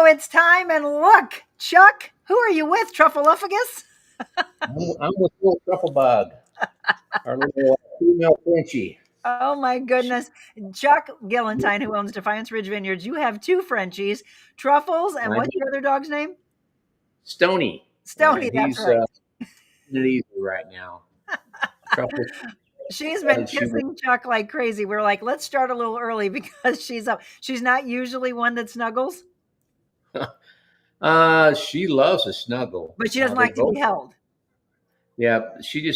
it's time. And look, Chuck, who are you with? Truffleophagus? I'm with little truffle bug, our little female Frenchie. Oh my goodness. Chuck Gillentine, who owns Defiance Ridge Vineyards. You have two Frenchies, Truffles, and I what's mean, your other dog's name? Stony. Stony, that's He's right. taking it easy right now. Truffle She's been decided she kissing Chuck like crazy. We're like, let's start a little early because she's up. She's not usually one that snuggles, she loves a snuggle. but she doesn't They like to both, be held. yeah. She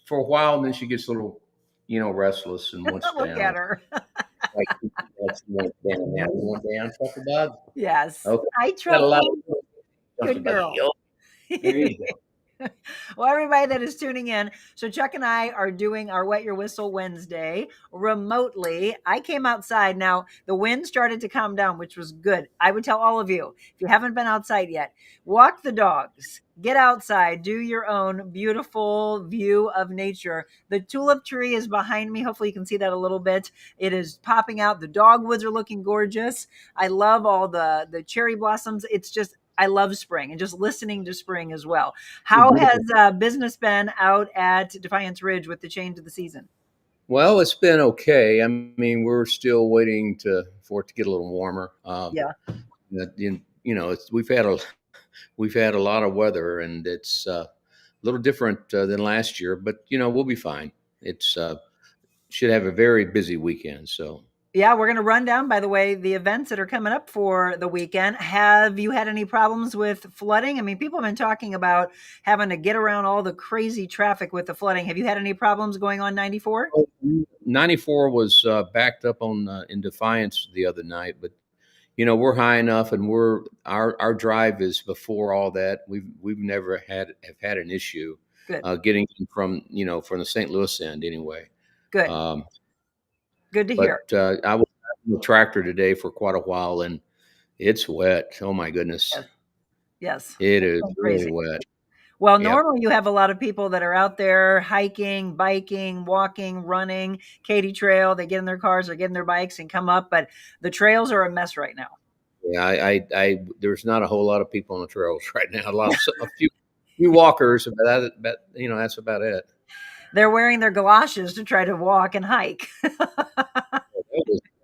for a while, and then she gets a little, restless and wants Look at down. her. Like she wants down now. You want down, truffle bug? Yes. Okay. Hi, Got a lot Truffle. of Good girl. There you go. Well, everybody that is tuning in, so Chuck and I are doing our Wet Your Whistle Wednesday remotely. I came outside. Now, the wind started to calm down, which was good. I would tell all of you, if you haven't been outside yet, walk the dogs, get outside, do your own beautiful view of nature. The tulip tree is behind me. Hopefully you can see that a little bit. It is popping out. The dogwoods are looking gorgeous. I love all the cherry blossoms. It's just, I love spring and just listening to spring as well. How has business been out at Defiance Ridge with the change of the season? Well, it's been okay. I mean, we're still waiting for it to get a little warmer. Yeah. We've had a lot of weather, and it's a little different than last year. But we'll be fine. It's should have a very busy weekend. So Yeah, we're going to run down, by the way, the events that are coming up for the weekend. Have you had any problems with flooding? I mean, people have been talking about having to get around all the crazy traffic with the flooding. Have you had any problems going on 94? 94 was backed up on in Defiance the other night, but we're high enough, and our drive is before all that. We've never have had an issue Good. Getting from the St. Louis end anyway. Good. Good to hear. But I was on the tractor today for quite a while, and it's wet. Oh my goodness. Yes. It is Crazy. really wet. Well, Yep. normally you have a lot of people that are out there hiking, biking, walking, running, Katy Trail. They get in their cars or get in their bikes and come up, but the trails are a mess right now. Yeah, I there's not a whole lot of people on the trails right now. A few walkers, but that's about it. They're wearing their galoshes to try to walk and hike. That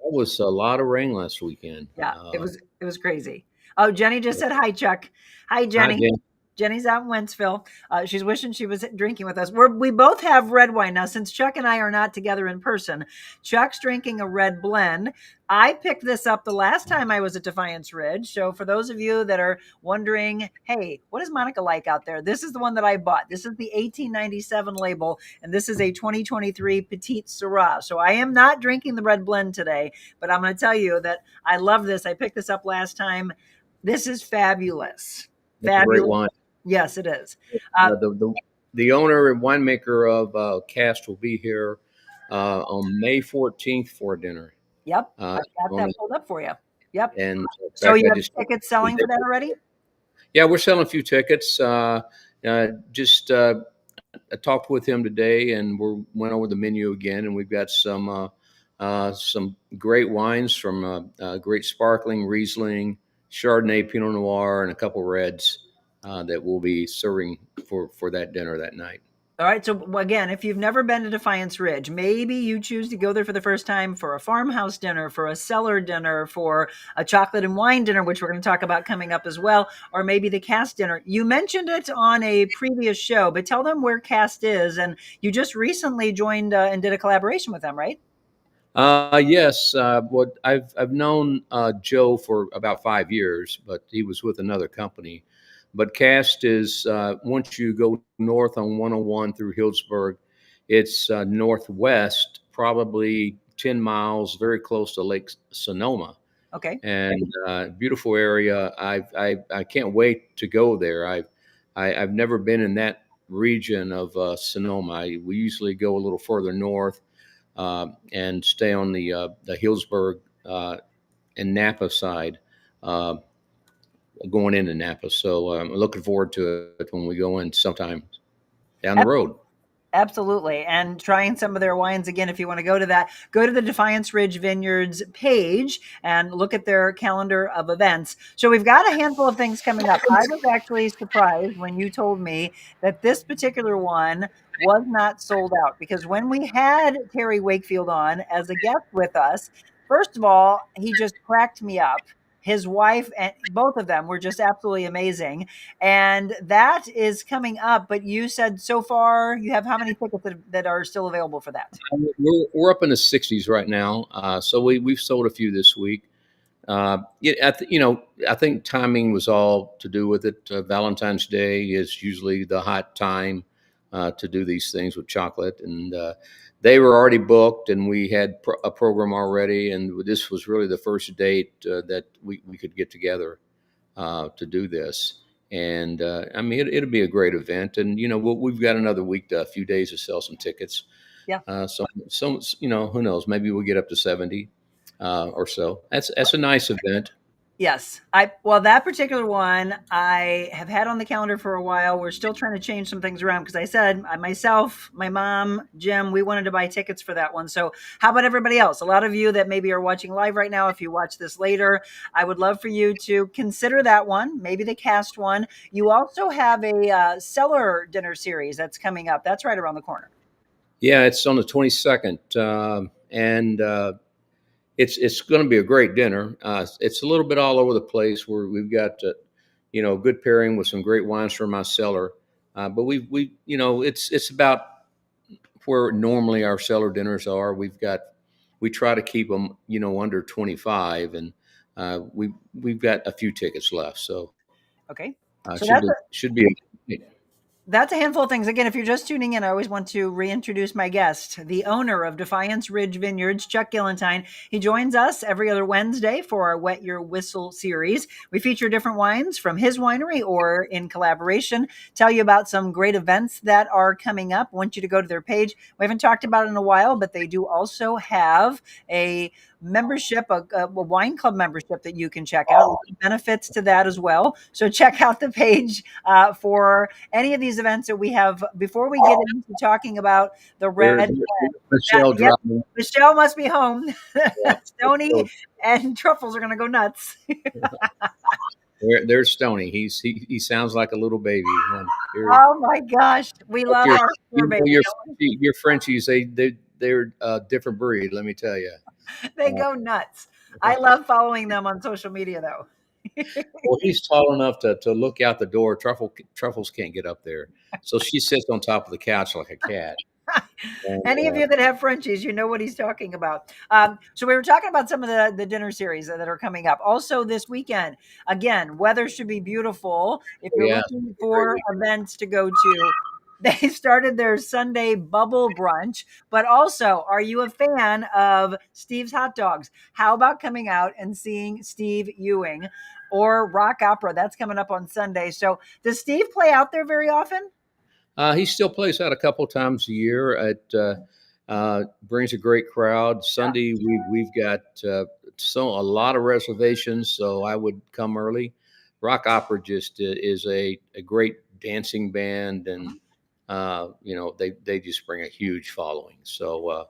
was a lot of rain last weekend. Yeah, it was crazy. Oh, Jenny just said hi, Chuck. Hi, Jenny. Hi, Jen. Jenny's out in Wentzville. She's wishing she was drinking with us. We both have red wine now. Since Chuck and I are not together in person, Chuck's drinking a red blend. I picked this up the last time I was at Defiance Ridge. So for those of you that are wondering, hey, what is Monica like out there? This is the one that I bought. This is the 1897 label, and this is a 2023 Petite Syrah. So I am not drinking the red blend today, but I'm going to tell you that I love this. I picked this up last time. This is fabulous. That's a great wine. Yes, it is. The owner and winemaker of Cast will be here on May 14th for dinner. Yep, I've got that pulled up for you. Yep. And so you have tickets selling for that already? Yeah, we're selling a few tickets. I talked with him today, and we went over the menu again, and we've got some great wines from great sparkling Riesling, Chardonnay, Pinot Noir, and a couple reds that we'll be serving for that dinner that night. All right. So again, if you've never been to Defiance Ridge, maybe you choose to go there for the first time for a farmhouse dinner, for a cellar dinner, for a chocolate and wine dinner, which we're going to talk about coming up as well, or maybe the Cast dinner. You mentioned it on a previous show, but tell them where Cast is. And you just recently joined and did a collaboration with them, right? Yes. What I've known Joe for about 5 years, but he was with another company. But Cast is once you go north on 101 through Healdsburg, it's northwest, probably 10 miles, very close to Lake Sonoma. Okay. And beautiful area. I can't wait to go there. I've never been in that region of Sonoma. We usually go a little further north and stay on the Healdsburg and Napa side. Going into Napa. So I'm looking forward to it when we go in sometime down the road. Absolutely. And trying some of their wines again, if you want to go to that, go to the Defiance Ridge Vineyards page and look at their calendar of events. So we've got a handful of things coming up. I was actually surprised when you told me that this particular one was not sold out, because when we had Terry Wakefield on as a guest with us, first of all, he just cracked me up. His wife and both of them were just absolutely amazing. And that is coming up. But you said so far you have how many tickets that are still available for that? We're up in the 60s right now, so we've sold a few this week. I think timing was all to do with it. Valentine's Day is usually the hot time to do these things with chocolate, and they were already booked, and we had a program already, and this was really the first date that we could get together to do this. And I mean, it'll be a great event, and we've got another week, a few days to sell some tickets. Yeah. So who knows? Maybe we'll get up to 70 or so. That's a nice event. Yes. Well, that particular one I have had on the calendar for a while. We're still trying to change some things around because I said myself, my mom, Jim, we wanted to buy tickets for that one. So how about everybody else? A lot of you that maybe are watching live right now, if you watch this later, I would love for you to consider that one, maybe the cast one. You also have a cellar dinner series that's coming up. That's right around the corner. Yeah, it's on the 22nd, and it's going to be a great dinner. It's a little bit all over the place. We've got good pairing with some great wines from my cellar, but it's about where normally our cellar dinners are. We try to keep them under 25, and we've got a few tickets left, so Okay. it So should be. that's a handful of things. Again, if you're just tuning in, I always want to reintroduce my guest, the owner of Defiance Ridge Vineyards, Chuck Gillentine. He joins us every other Wednesday for our Wet Your Whistle series. We feature different wines from his winery or in collaboration, tell you about some great events that are coming up. I want you to go to their page. We haven't talked about it in a while, but they do also have a membership, a wine club membership that you can check out. Benefits to that as well. So check out the page for any of these events that we have. Before we get into talking about the red, Michelle yep, dropped me. Michelle must be home. Yeah. Stony and Truffles are going to go nuts. There's Stony. He sounds like a little baby. Oh my gosh, we love our baby. Your Frenchies, they're a different breed. Let me tell you. They go nuts. I love following them on social media, though. Well, he's tall enough to look out the door. Truffles can't get up there, so she sits on top of the couch like a cat. And, Any of you that have Frenchies, you know what he's talking about. So we were talking about some of the dinner series that are coming up. Also this weekend, again, weather should be beautiful. If you're looking for events to go to, they started their Sunday bubble brunch. But also, are you a fan of Steve's hot dogs? How about coming out and seeing Steve Ewing or Rock Opera? That's coming up on Sunday. So does Steve play out there very often? he still plays out a couple times a year. It brings a great crowd. Sunday we've got a lot of reservations, so I would come early. Rock Opera just is a great dancing band, and they just bring a huge following. So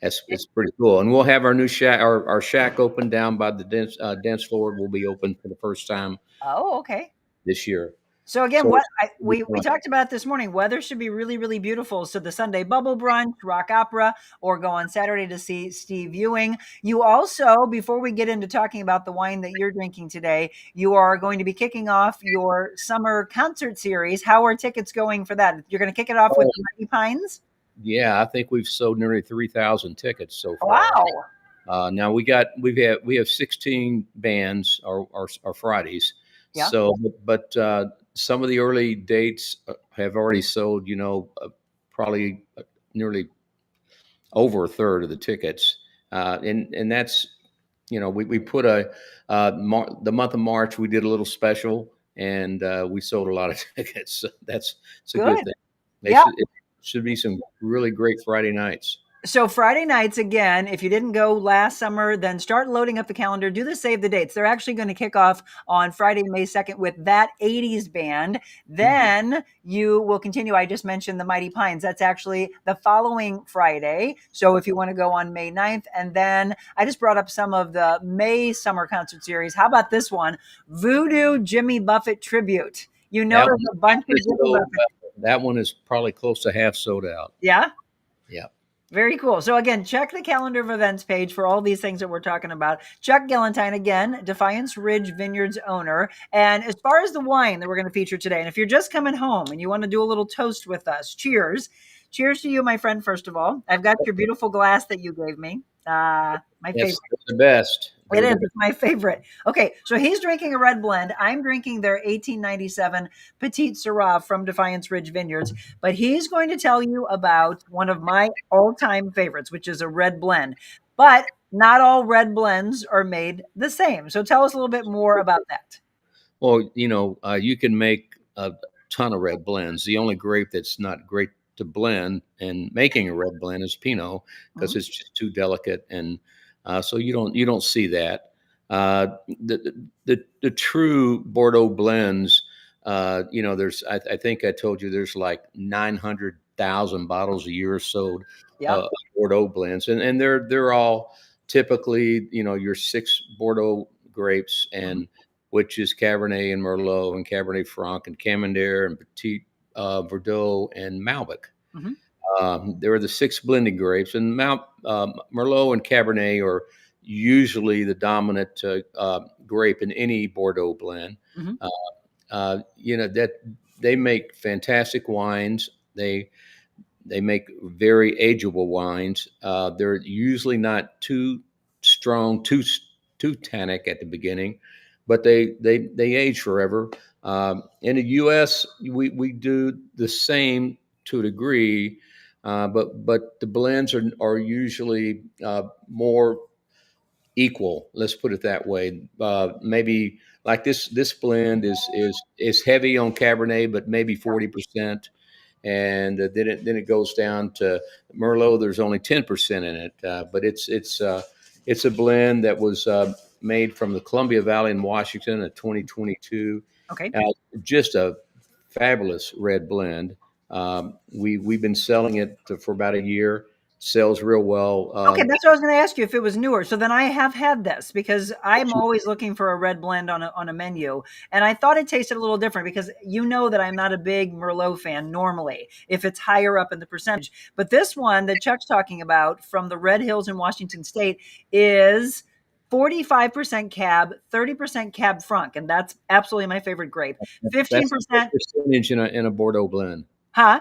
it's pretty cool. And we'll have our new shack, our shack open down by the dance floor. Will be open for the first time. Oh, okay. This year. So again, we talked about this morning, weather should be really, really beautiful. So the Sunday bubble brunch, Rock Opera, or go on Saturday to see Steve Ewing. You also, before we get into talking about the wine that you're drinking today, you are going to be kicking off your summer concert series. How are tickets going for that? You're going to kick it off with the Mighty Pines? Yeah, I think we've sold nearly 3,000 tickets so far. Wow. Now we have 16 bands our Fridays. Yeah. So, but some of the early dates have already sold, probably nearly over a third of the tickets. And that's, we put the month of March, we did a little special, and we sold a lot of tickets. So it's a good thing. It should be some really great Friday nights. So Friday nights again, if you didn't go last summer, then start loading up the calendar. Do the save the dates. They're actually going to kick off on Friday, May 2nd with that 80s band. Then you will continue. I just mentioned the Mighty Pines. That's actually the following Friday. So if you want to go on May 9th, and then I just brought up some of the May summer concert series. How about this one? Voodoo Jimmy Buffett Tribute. You know, That there's one, a bunch of Jimmy Buffett. that one is probably close to half sold out. Yeah. Yeah. Very cool. So again, check the calendar of events page for all these things that we're talking about. Chuck Gillentine, again, Defiance Ridge Vineyards owner. And as far as the wine that we're going to feature today, and if you're just coming home and you want to do a little toast with us, cheers. Cheers to you, my friend, first of all. I've got your beautiful glass that you gave me. My favorite. Yes, they're the best. It They're is. the It's my favorite. Okay, so he's drinking a red blend. I'm drinking their 1897 Petite Syrah from Defiance Ridge Vineyards. But he's going to tell you about one of my all-time favorites, which is a red blend. But not all red blends are made the same. So tell us a little bit more about that. Well, you can make a ton of red blends. The only grape that's not great to blend and making a red blend is Pinot because Mhm. it's just too delicate, and so you don't see that. The true Bordeaux blends, I think I told you there's like 900,000 bottles a year sold Yeah. of Bordeaux blends, and they're all typically your six Bordeaux grapes Mhm. and which is Cabernet and Merlot and Cabernet Franc and Camembert and Petit Verdot and Malbec. Mhm. There are the six blending grapes, and Merlot and Cabernet are usually the dominant grape in any Bordeaux blend. Mhm. Uh, that they make fantastic wines. They make very ageable wines. They're usually not too strong, too tannic at the beginning, but they age forever. In the U.S., we do the same to a degree, but the blends are usually more equal. Let's put it that way. Maybe like this blend is heavy on Cabernet, but maybe 40%, and then it goes down to Merlot. There's only 10% in it, but it's a blend that was made from the Columbia Valley in Washington in 2022. Okay. Uh, just a fabulous red blend. We've been selling it for about a year. Sells real well. Okay, that's what I was going to ask you if it was newer. So then I have had this because I'm always looking for a red blend on a menu, and I thought it tasted a little different because you know that I'm not a big Merlot fan normally if it's higher up in the percentage. But this one that Chuck's talking about from the Red Hills in Washington State is 45% Cab, 30% Cab Franc, and that's absolutely my favorite grape. That's a big 15%, percentage in a Bordeaux blend. huh?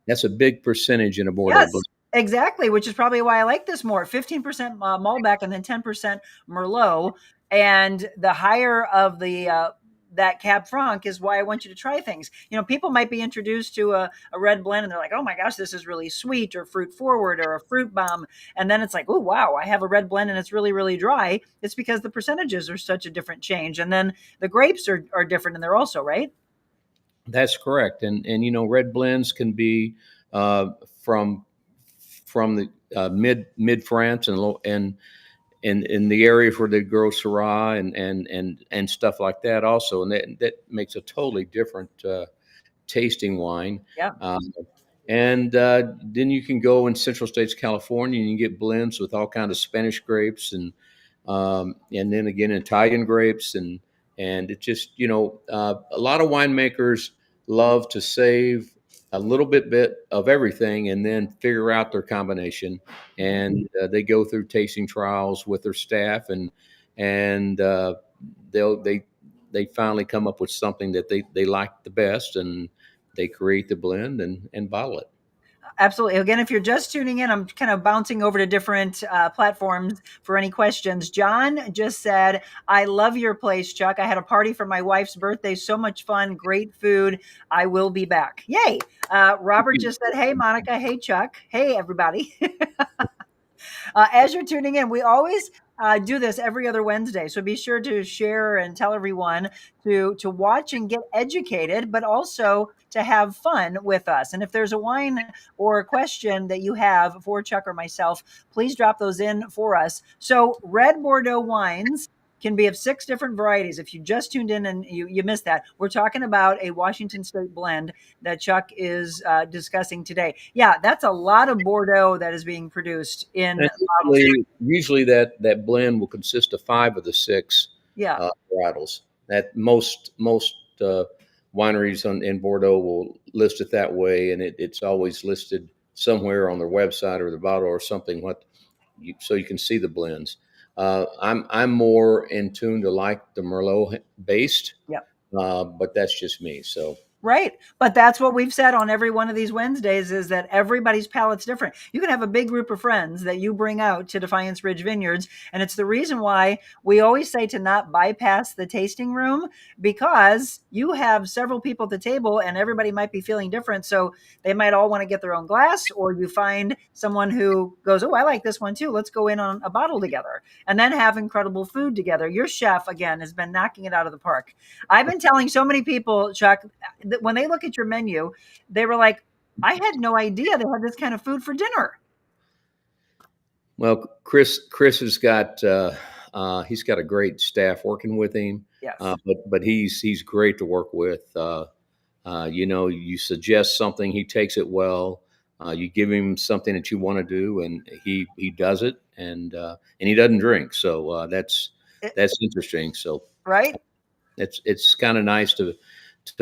That's a big percentage in a Bordeaux Yes, blend. exactly, which is probably why I like this more. 15% Malbec and then 10% Merlot. And the higher of the that Cab Franc is why I want you to try things. People might be introduced to a red blend and they're like, oh my gosh, this is really sweet or fruit forward or a fruit bomb. And then it's like, oh, wow, I have a red blend and it's really, really dry. It's because the percentages are such a different change. And then the grapes are different and they're also, right? That's correct. And red blends can be from the mid France and in the area where they grow Syrah and stuff like that also, and that makes a totally different tasting wine. Yeah. And then you can go in Central States, California, and you get blends with all kinds of Spanish grapes and then again Italian grapes and it just a lot of winemakers love to save a little bit of everything and then figure out their combination, and they go through tasting trials with their staff and they finally come up with something that they like the best, and they create the blend and bottle it. Absolutely. Again, if you're just tuning in, I'm kind of bouncing over to different platforms for any questions. John just said, I love your place, Chuck. I had a party for my wife's birthday. So much fun. Great food. I will be back. Yay. Robert just said, hey, Monica. Hey, Chuck. Hey, everybody. As you're tuning in, we always do this every other Wednesday. So be sure to share and tell everyone to watch and get educated, but also to have fun with us. And if there's a wine or a question that you have for Chuck or myself, please drop those in for us. So red Bordeaux wines can be of 6 different varieties. If you just tuned in and you missed that, we're talking about a Washington State blend that Chuck is discussing today. Yeah, that's a lot of Bordeaux that is being produced in And bottles. usually that blend will consist of 5 of the 6 Yeah, varietals. That most wineries in Bordeaux will list it that way, and it's always listed somewhere on their website or the bottle or something. So you can see the blends. I'm more in tune to like the merlot based, yeah. but that's just me. So Right. But that's what we've said on every one of these Wednesdays is that everybody's palate's different. You can have a big group of friends that you bring out to Defiance Ridge Vineyards. And it's the reason why we always say to not bypass the tasting room, because you have several people at the table and everybody might be feeling different. So they might all want to get their own glass, or you find someone who goes, oh, I like this one too. Let's go in on a bottle together and then have incredible food together. Your chef, again, has been knocking it out of the park. I've been telling so many people, Chuck, that when they look at your menu, they were like, I had no idea they had this kind of food for dinner. well, Chris has got he's got a great staff working with him, Yes. but he's great to work with. You suggest something, he takes it well. You give him something that you want to do, and he does it, and he doesn't drink, so that's interesting. So Right? it's kind of nice to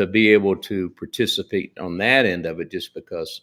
be able to participate on that end of it, just because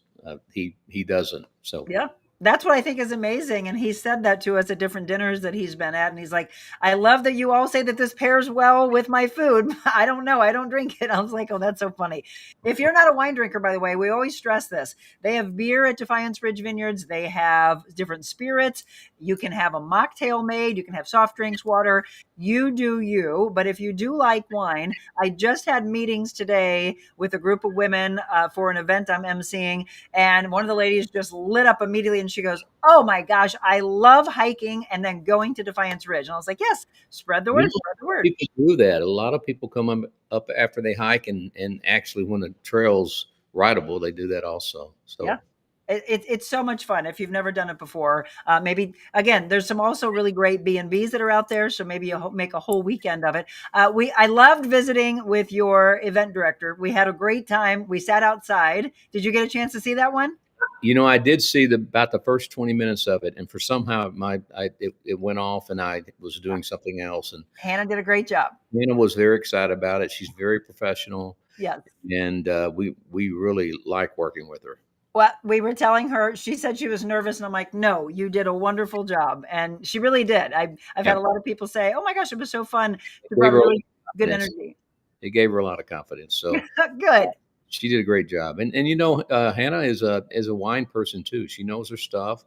he doesn't. So Yeah. That's what I think is amazing. And he said that to us at different dinners that he's been at. And he's like, I love that you all say that this pairs well with my food. I don't know. I don't drink it. I was like, oh, that's so funny. If you're not a wine drinker, by the way, we always stress this. They have beer at Defiance Ridge Vineyards. They have different spirits. You can have a mocktail made. You can have soft drinks, water. You do you. But if you do like wine, I just had meetings today with a group of women for an event I'm emceeing. And one of the ladies just lit up immediately and she goes, oh my gosh, I love hiking and then going to Defiance Ridge. And I was like, yes, spread the you word, know, spread the word. people do that. A lot of people come up after they hike, and actually when the trail's rideable, they do that also. Yeah. So It's so much fun if you've never done it before. Maybe again, there's some also really great B&Bs that are out there, so maybe you make a whole weekend of it. I loved visiting with your event director. We had a great time. We sat outside. Did you get a chance to see that one? I did see about the first 20 minutes of it, and for somehow it went off, and I was doing something else. And Hannah did a great job. Nina was very excited about it. She's very professional, Yes. and we really like working with her. Well, we were telling her, she said she was nervous, and I'm like, no, you did a wonderful job. And she really did. I've Yeah, had a lot of people say, oh my gosh, it was so fun. She it gave brought her a lot really of good confidence. energy. It gave her a lot of confidence. So Good. she did a great job. And Hannah is a wine person too. She knows her stuff,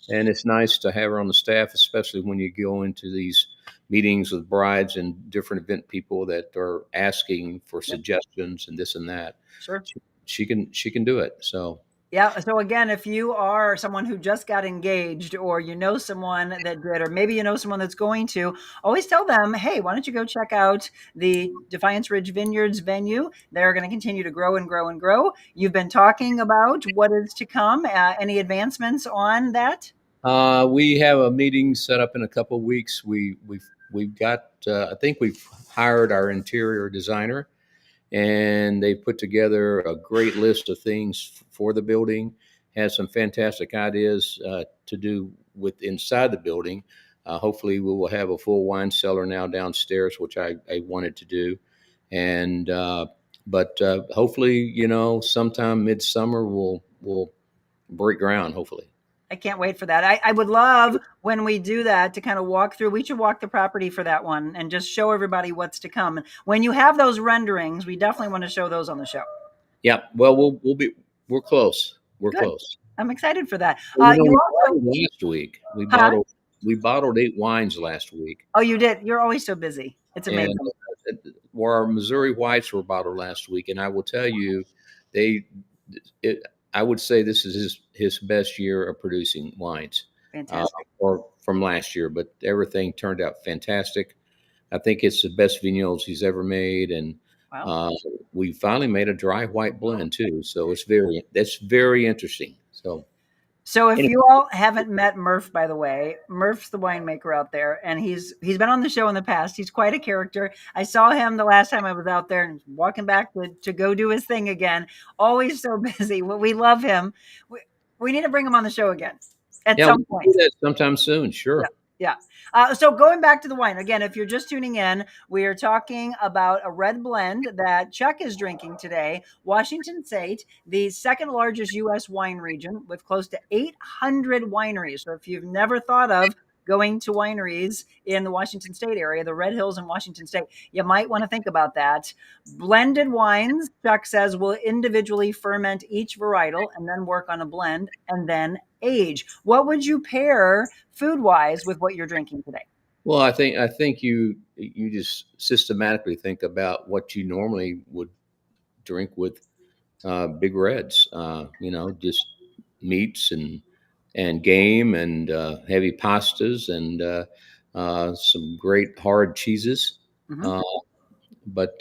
and it's nice to have her on the staff, especially when you go into these meetings with brides and different event people that are asking for Yep. suggestions and this and that. Sure. She can do it. So Yeah. So again, if you are someone who just got engaged, or you know someone that did, or maybe you know someone that's going to, always tell them, hey, why don't you go check out the Defiance Ridge Vineyards venue? They're going to continue to grow and grow and grow. You've been talking about what is to come. Any advancements on that? we have a meeting set up in a couple of weeks. We've got I think we've hired our interior designer, and they put together a great list of things for the building. Has some fantastic ideas to do with inside the building. Hopefully, we will have a full wine cellar now downstairs, which I wanted to do, and but hopefully, sometime midsummer we'll break ground. Hopefully. I can't wait for that. I would love when we do that to kind of walk through. We should walk the property for that one and just show everybody what's to come. When you have those renderings, we definitely want to show those on the show. Yeah. Well, we're close. We're Good. close. I'm excited for that. Well, You we also, bottled last week. huh? We bottled 8 wines last week, Oh, you did. You're always so busy. It's and amazing. where our Missouri whites were bottled last week, and I will tell you, they, I would say this is his best year of producing wines. Fantastic. or from last year, but everything turned out fantastic. I think it's the best vignoles he's ever made, and Wow. uh, we finally made a dry white blend too. So that's very interesting. So So if anyway, you all haven't met Murph, by the way, Murph's the winemaker out there, and he's been on the show in the past. He's quite a character. I saw him the last time I was out there and walking back to go do his thing again. Always so busy. We love him. We need to bring him on the show again at yeah, we some can do point. that sometime soon. Yeah. Sure. Yeah. So going back to the wine again, if you're just tuning in, we are talking about a red blend that Chuck is drinking today. Washington State, the second largest U.S. wine region with close to 800 wineries. So if you've never thought of going to wineries in the Washington State area, the Red Hills in Washington State, you might want to think about that. Blended wines, Chuck says, will individually ferment each varietal and then work on a blend and then age. What would you pair food wise with what you're drinking today? Well, I think you just systematically think about what you normally would drink with big reds. Just meats and game and heavy pastas and some great hard cheeses. Hmm. Uh, but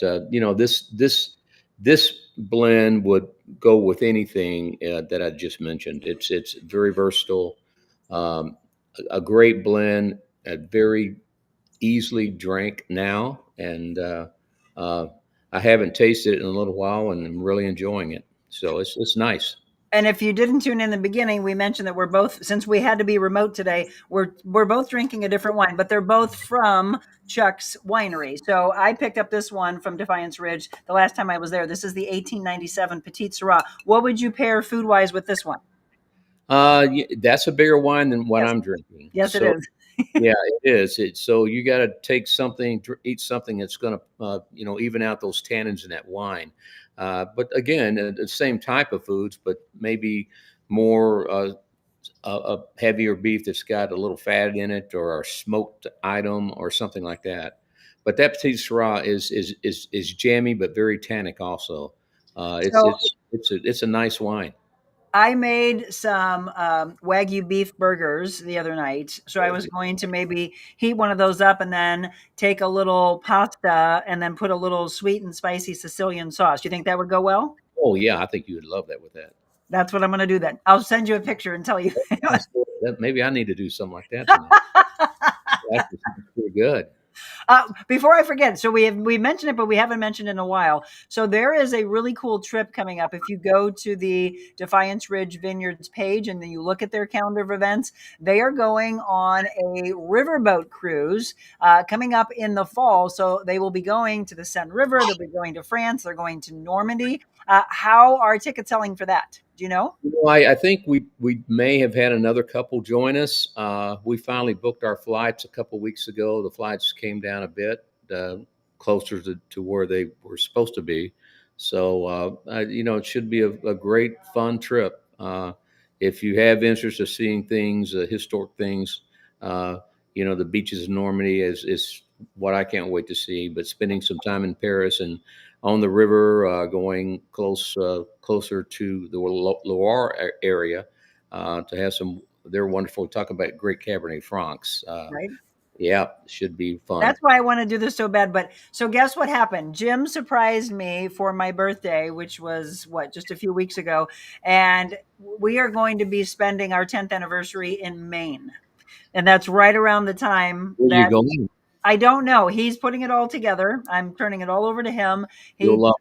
this blend would go with anything that I just mentioned. It's very versatile, um, a great blend, very easily drank now, and uh, I haven't tasted it in a little while, and I'm really enjoying it. So it's nice. And if you didn't tune in the beginning, we mentioned that we're both, since we had to be remote today, we're both drinking a different wine, but they're both from Chuck's winery. So I picked up this one from Defiance Ridge the last time I was there. This is the 1897 Petite Syrah. What would you pair food wise with this one? That's a bigger wine than what Yes, I'm drinking. yes, it So is. yeah, it is. So you got to take something, eat something that's going to, even out those tannins in that wine. But again, the same type of foods, but maybe more a heavier beef that's got a little fat in it, or a smoked item, or something like that. But that petite syrah is jammy, but very tannic also. It's So it's it's a nice wine. I made some Wagyu beef burgers the other night. So I was going to maybe heat one of those up and then take a little pasta and then put a little sweet and spicy Sicilian sauce. Do you think that would go well? Oh yeah, I think you would love that with that. That's what I'm going to do then. I'll send you a picture and tell you. Maybe I need to do something like that tonight. Actually, sounds pretty good. Before I forget, so we mentioned it, but we haven't mentioned it in a while. So there is a really cool trip coming up. If you go to the Defiance Ridge Vineyards page and then you look at their calendar of events, they are going on a riverboat cruise coming up in the fall. So they will be going to the Seine River. They'll be going to France. They're going to Normandy. How are tickets selling for that? Do you know? Well, I think we may have had another couple join us. We finally booked our flights a couple weeks ago. The flights came down a bit closer to where they were supposed to be. So it should be a great fun trip. If you have interest of seeing things, historic things, the beaches of Normandy is what I can't wait to see. But spending some time in Paris and on the river, going closer to the Loire area to have some. They're wonderful. Talk about great Cabernet Francs. Right. Yeah, should be fun. That's why I want to do this so bad. But so guess what happened? Jim surprised me for my birthday, which was just a few weeks ago. And we are going to be spending our 10th anniversary in Maine. And that's right around the time Where you that going? I don't know. He's putting it all together. I'm turning it all over to him. You'll He love.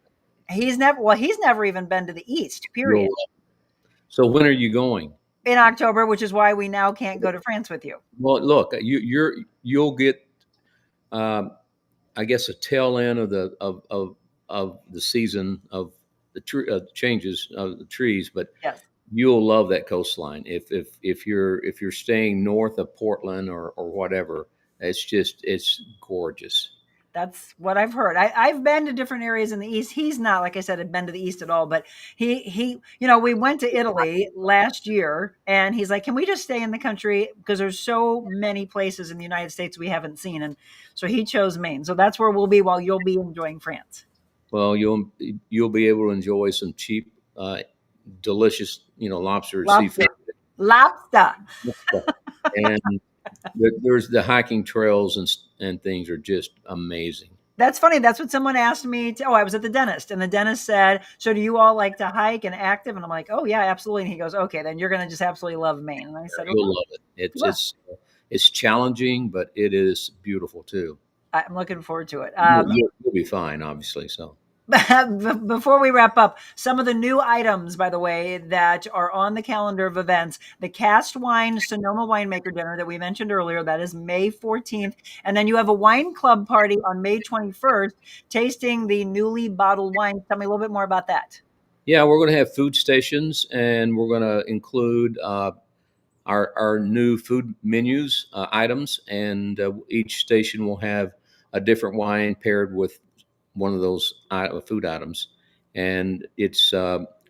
he's never even been to the East, You'll period. love. So when are you going? In October, which is why we now can't go to France with you. Well, look, you'll get, um, I guess, a tail end of the season of the changes of the trees, but Yes. you'll love that coastline. If you're staying north of Portland or whatever, it's gorgeous. That's what I've heard. I've been to different areas in the East. He's not, like I said, had been to the East at all, but we went to Italy last year and he's like, can we just stay in the country? Because there's so many places in the United States we haven't seen. And so he chose Maine. So that's where we'll be while you'll be enjoying France. Well, you'll be able to enjoy some cheap, delicious, lobster and seafood Lobster. Lobster. And there's the hiking trails and things are just amazing. That's funny. That's what someone asked me. I was at the dentist, and the dentist said, "So do you all like to hike and active?" And I'm like, "Oh yeah, absolutely." And he goes, "Okay, then you're going to just absolutely love Maine." And I said, You'll "Okay, love it. well, It's challenging, but it is beautiful too. I'm looking forward to it." You'll be fine, obviously. So Before we wrap up, some of the new items, by the way, that are on the calendar of events, the Cast Wine Sonoma Winemaker Dinner that we mentioned earlier, that is May 14th. And then you have a wine club party on May 21st, tasting the newly bottled wine. Tell me a little bit more about that. yeah, we're going to have food stations, and we're going to include our new food menus items, and each station will have a different wine paired with one of those food items, and it's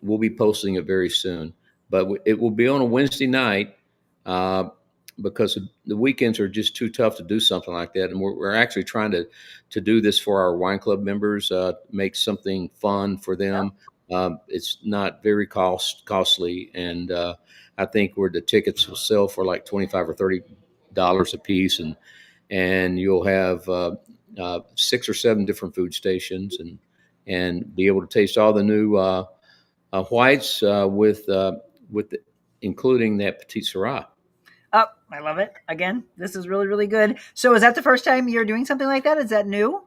we'll be posting it very soon. But it will be on a Wednesday night uh, because the weekends are just too tough to do something like that, and we're actually trying to do this for our wine club members, make something fun for them. It's not very costly, and I think where the tickets will sell for like $25 or $30 a piece, and you'll have 6 or 7 different food stations, and be able to taste all the new whites with including that Petit Syrah. Oh, I love it. Again, this is really, really good. So is that the first time you're doing something like that? Is that new?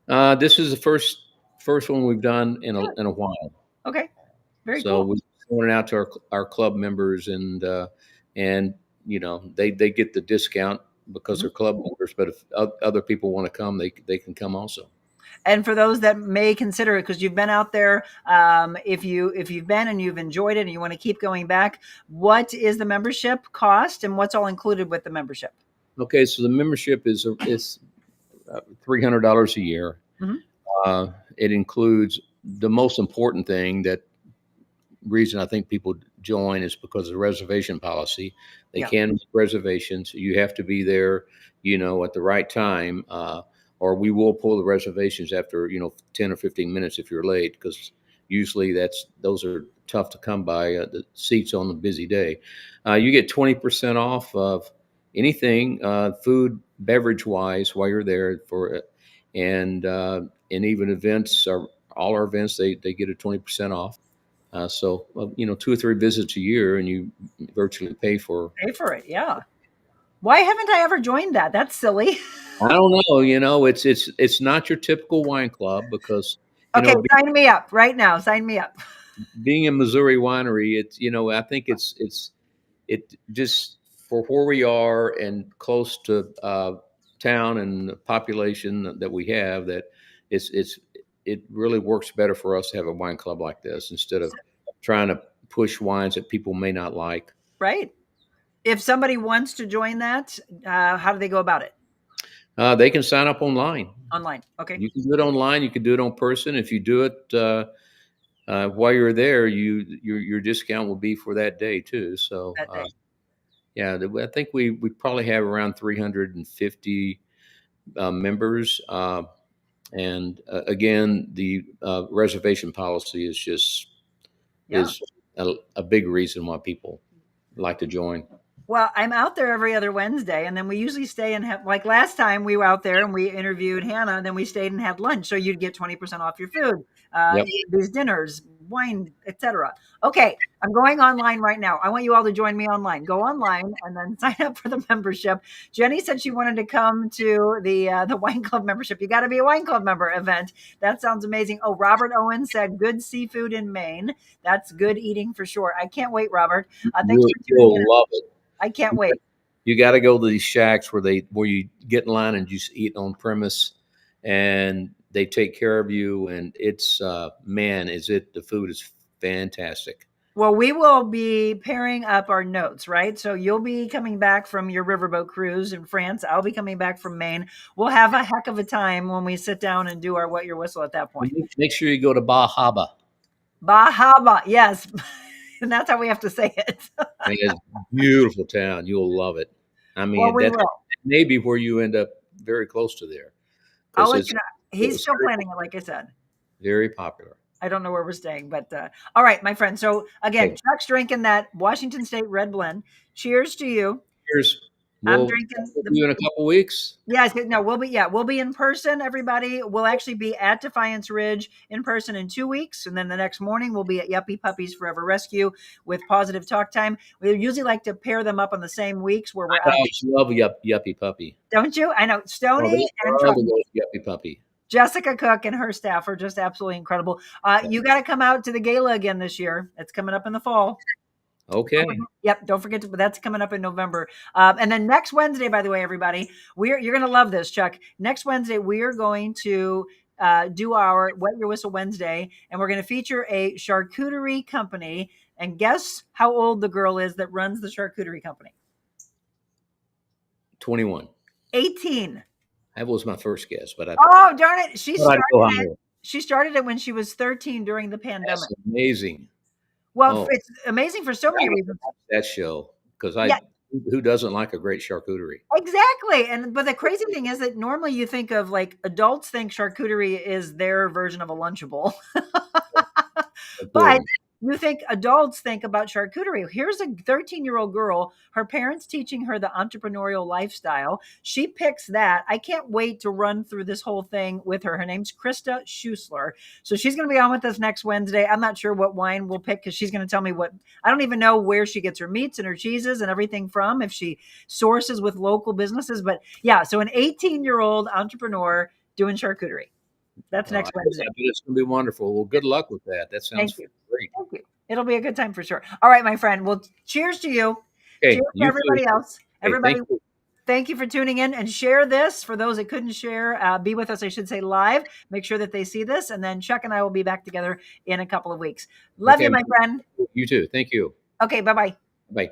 This is the first one we've done in a while. Okay, very So cool. we sent it out to our club members, and they get the discount because Mhm. they're club members. But if other people want to come, they can come also. And for those that may consider it, because you've been out there, if you've been and you've enjoyed it and you want to keep going back, what is the membership cost and what's all included with the membership? Okay, so the membership is $300 a year. Mhm. It includes the most important thing, that reason I think people join is because of the reservation policy. They Yeah. can make reservations. You have to be there, at the right time, or we will pull the reservations after 10 or 15 minutes if you're late, because usually those are tough to come by. The seats on a busy day. You get 20% off of anything food beverage wise while you're there for it, and even events are all our events they get a 20% off. So 2 or 3 visits a year, and you virtually pay for. Pay for it. Yeah. Why haven't I ever joined that? That's silly. I don't know. It's not your typical wine club because Okay, be, sign me up right now. Sign me up. being a Missouri winery, I think it just for where we are and close to town and the population that we have, that it's it really works better for us to have a wine club like this instead of trying to push wines that people may not like. Right. If somebody wants to join that, how do they go about it? They can sign up online. Online. Okay. You can do it online. You can do it on person. If you do it while you're there, your discount will be for that day too. So That day. yeah, I think we probably have around 350 members. And again, the reservation policy Yeah. is a big reason why people like to join. Well, I'm out there every other Wednesday, and then we usually stay and have, like last time we were out there and we interviewed Hannah, and then we stayed and had lunch. So you'd get 20% off your food, Yep. these dinners, wine, etc. Okay, I'm going online right now. I want you all to join me online. Go online and then sign up for the membership. Jenny said she wanted to come to the wine club membership. You got to be a wine club member event. That sounds amazing. Oh, Robert Owen said good seafood in Maine. That's good eating for sure. I can't wait, Robert. Thanks for tuning in. You'll love it. I can't wait. You got to go to these shacks where you get in line and just eat on premise, and they take care of you. And it's man, is it the food is fantastic. Well, we will be pairing up our notes, right? So you'll be coming back from your riverboat cruise in France. I'll be coming back from Maine. We'll have a heck of a time when we sit down and do our wet your whistle at that point. Make sure you go to Bahaba. Bahama, yes. And that's how we have to say it. It's a beautiful town. You'll love it. I Well, mean, we that will. may be where you end up very close to there I'll because let you know. He's it's still planning it, like I said. very popular. I don't know where we're staying, but all right, my friend. So again, Okay. Chuck's drinking that Washington State red blend. Cheers to you. Cheers. I'm We'll drinking talk with the you in a couple weeks. Yeah, I said, no, we'll be in person, everybody. We'll actually be at Defiance Ridge in person in 2 weeks. And then the next morning we'll be at Yuppie Puppies Forever Rescue with Positive Talk Time. We usually like to pair them up on the same weeks where we're out. Dogs love Yuppie Puppy. Don't you? I know Oh, they Stony and love to go with Yuppie Puppy. Jessica Cook and her staff are just absolutely incredible. You got to come out to the gala again this year. It's coming up in the fall. Okay. Yep. Don't forget to, that's coming up in November. And then next Wednesday, by the way, everybody, you're going to love this, Chuck. Next Wednesday, we are going to do our Wet Your Whistle Wednesday, and we're going to feature a charcuterie company. And guess how old the girl is that runs the charcuterie company? 21. 18. That was my first guess, but Oh, darn it. She I'd started it when she was 13 during the pandemic. That's amazing. Well, it's amazing for so many reasons. That show, because who doesn't like a great charcuterie? Exactly. But the crazy thing is that normally you think of like adults think charcuterie is their version of a Lunchable. But you think adults think about charcuterie. Here's a 13-year-old girl, her parents teaching her the entrepreneurial lifestyle. She picks that. I can't wait to run through this whole thing with her. Her name's Krista Schusler. So she's going to be on with us next Wednesday. I'm not sure what wine we'll pick because she's going to tell me I don't even know where she gets her meats and her cheeses and everything from, if she sources with local businesses. But yeah, so an 18-year-old entrepreneur doing charcuterie. That's next Wednesday. It's going to be wonderful. Well, good luck with that. That sounds great. Thank you. It'll be a good time for sure. All right, my friend. Well, cheers to you. Okay, cheers to everybody else. Hey, everybody, thank you for tuning in, and share this for those that couldn't share. Be with us, I should say, live. Make sure that they see this, and then Chuck and I will be back together in a couple of weeks. Love you, my friend. You too. Thank you. Okay, bye-bye. Bye.